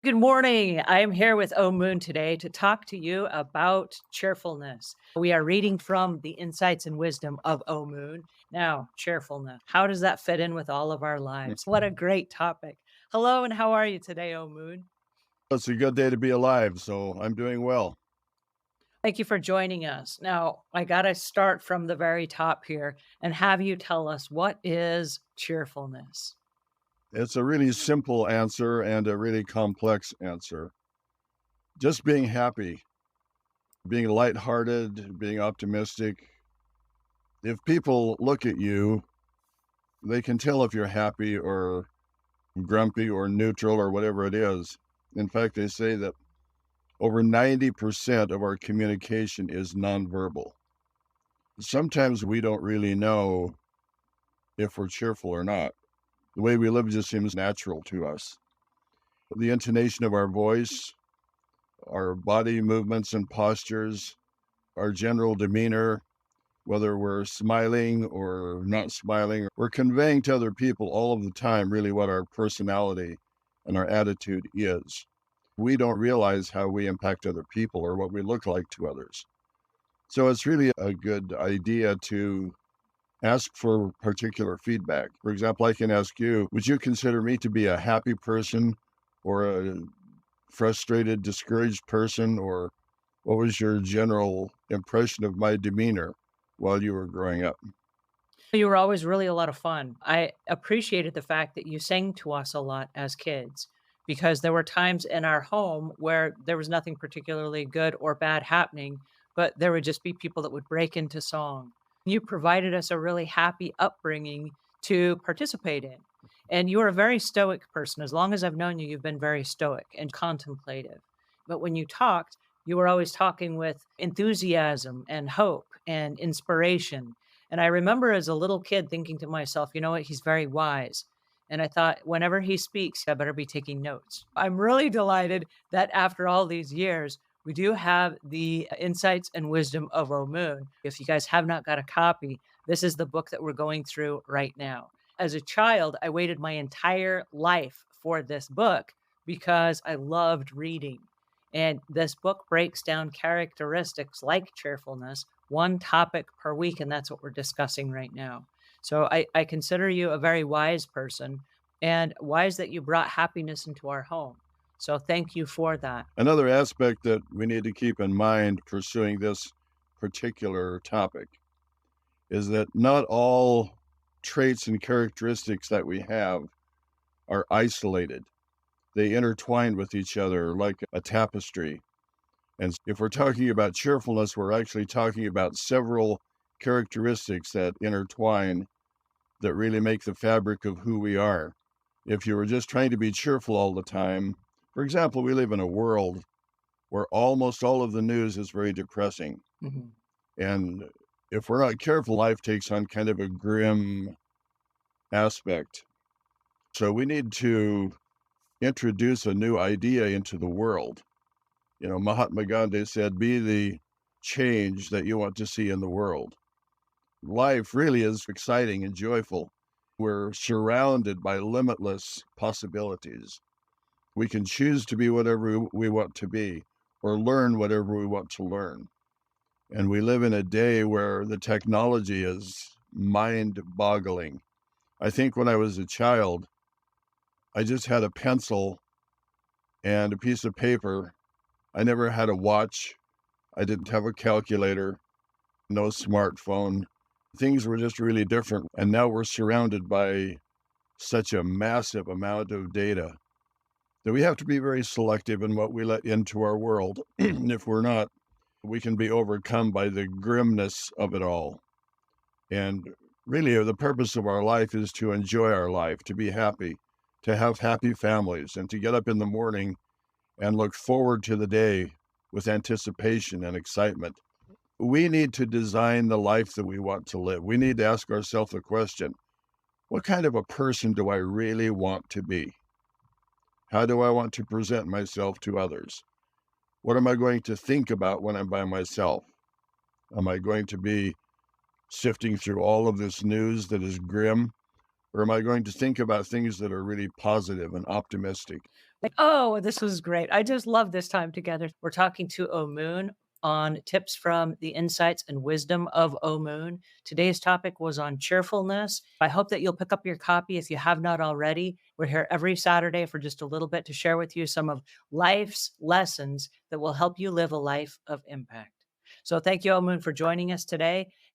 Good morning. I am here with Omuugn today to talk to you about cheerfulness. We are reading from the insights and wisdom of Omuugn. Now, cheerfulness. How does that fit in with all of our lives? What a great topic. Hello, and how are you today, Omuugn? It's a good day to be alive, so I'm doing well. Thank you for joining us. Now, I got to start from the very top here and have you tell us what is cheerfulness? It's a really simple answer and a really complex answer. Just being happy, being lighthearted, being optimistic. If people look at you, they can tell if you're happy or grumpy or neutral or whatever it is. In fact, they say that over 90% of our communication is nonverbal. Sometimes we don't really know if we're cheerful or not. The way we live just seems natural to us. The intonation of our voice, our body movements and postures, our general demeanor, whether we're smiling or not smiling, we're conveying to other people all of the time really what our personality and our attitude is. We don't realize how we impact other people or what we look like to others. So it's really a good idea to ask for particular feedback. For example, I can ask you, would you consider me to be a happy person or a frustrated, discouraged person? Or what was your general impression of my demeanor while you were growing up? You were always really a lot of fun. I appreciated the fact that you sang to us a lot as kids because there were times in our home where there was nothing particularly good or bad happening, but there would just be people that would break into song. You provided us a really happy upbringing to participate in. And you are a very stoic person. As long as I've known you, you've been very stoic and contemplative. But when you talked, you were always talking with enthusiasm and hope and inspiration, and I remember as a little kid thinking to myself, you know what? He's very wise. And I thought, whenever he speaks, I better be taking notes. I'm really delighted that after all these years, we do have the insights and wisdom of Omuugn. If you guys have not got a copy, this is the book that we're going through right now. As a child, I waited my entire life for this book because I loved reading. And this book breaks down characteristics like cheerfulness, one topic per week, and that's what we're discussing right now. So I consider you a very wise person and wise that you brought happiness into our home. So thank you for that. Another aspect that we need to keep in mind pursuing this particular topic is that not all traits and characteristics that we have are isolated. They intertwine with each other like a tapestry. And if we're talking about cheerfulness, we're actually talking about several characteristics that intertwine that really make the fabric of who we are. If you were just trying to be cheerful all the time, for example, we live in a world where almost all of the news is very depressing. Mhm. And if we're not careful, life takes on kind of a grim aspect. So we need to introduce a new idea into the world. You know, Mahatma Gandhi said, be the change that you want to see in the world. Life really is exciting and joyful. We're surrounded by limitless possibilities. We can choose to be whatever we want to be or learn whatever we want to learn. And we live in a day where the technology is mind boggling. I think when I was a child, I just had a pencil and a piece of paper. I never had a watch. I didn't have a calculator, no smartphone. Things were just really different. And now we're surrounded by such a massive amount of data that we have to be very selective in what we let into our world. If we're not, we can be overcome by the grimness of it all. And really, the purpose of our life is to enjoy our life, to be happy, to have happy families, and to get up in the morning and look forward to the day with anticipation and excitement. We need to design the life that we want to live. We need to ask ourselves the question, what kind of a person do I really want to be? How do I want to present myself to others? What am I going to think about when I'm by myself? Am I going to be sifting through all of this news that is grim? Or am I going to think about things that are really positive and optimistic? Like, oh, this was great. I just love this time together. We're talking to Omuugn on tips from the insights and wisdom of Omuugn. Today's topic was on cheerfulness. I hope that you'll pick up your copy if you have not already. We're here every Saturday for just a little bit to share with you some of life's lessons that will help you live a life of impact. So thank you, Omuugn, for joining us today.